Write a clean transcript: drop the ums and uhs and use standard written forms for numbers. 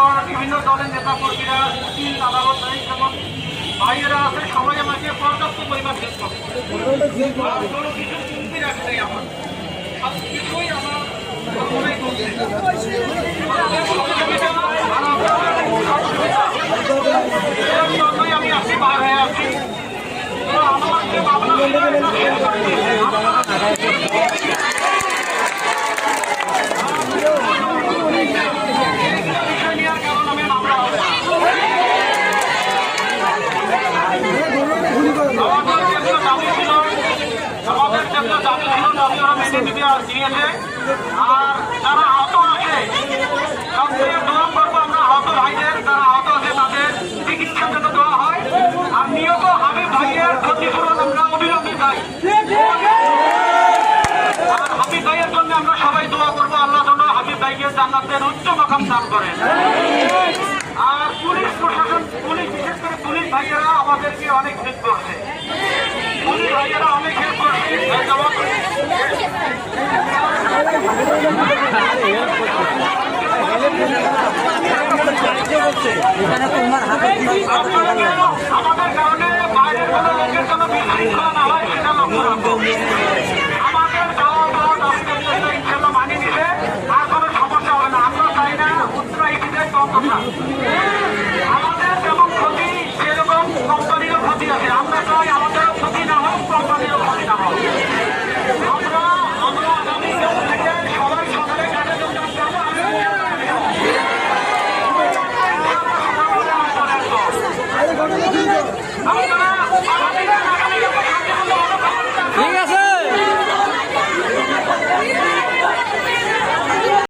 তারপর বিভিন্ন দলের নেতা কর্মীরা উকিল আদালত যেমন ভাইয়েরা আছে, সবাই আমাকে পর্যাপ্ত পরিমাণ হেল্প করে। কোনো কিছু কমতি রাখে নেই আমার, সব কিছুই আমার সকলেই করছে। এর জন্যই আমি আজকে বার হয়ে আছি। তো আমার যে মামলা ছিল এটা শেষ করে দিয়েছে। বিষয় নেওয়ার কারণ আমি মামলা হবে না। আমাদের যেগুলো দাবি ছিল দাবি ওরা মেনে দিয়েছে। আর যারা আহত আছে সবচেয়ে দোয়া করবো আমরা আহত ভাইদের, যারা আহত আছে তাদের চিকিৎসার জন্য দেওয়া হয়। আর নিয়ত হাবিব ভাইয়ের ক্ষতিপূরণ আমরা অবিলম্বে চাই। আর হাবিব ভাইয়ের জন্য আমরা সবাই দোয়া করবো, আল্লাহ যেন হাবিব ভাইকে জান্নাতের উচ্চ মাকাম দান করেন। আর পুলিশ প্রশাসন, বিশেষ করে পুলিশ ভাইয়েরা আমাদেরকে অনেক হেল্প করছে। পুলিশ ভাইয়েরা অনেক হেল্প করছে। আমাদের কারণে বাইরের কোনো লোকের জন্য বিশৃঙ্খলা না হয় সেটা লক্ষ্য রাখবো। আমাদের যাওয়া ইনশাল্লাহ মানিয়ে নিলে আর কোনো সমস্যা হবে না। আমরা চাই না উত্তরাইশীদের কম কথা। আমাদের যেমন ক্ষতি সেরকম কোম্পানিরও ক্ষতি আছে। আমরা চাই আমাদেরও ক্ষতি না হোক, কোম্পানিরও ক্ষতি না হোক। আমরা আগামী দিন থেকে সবাই সকালে কাজে যোগদান করবো। আপনারা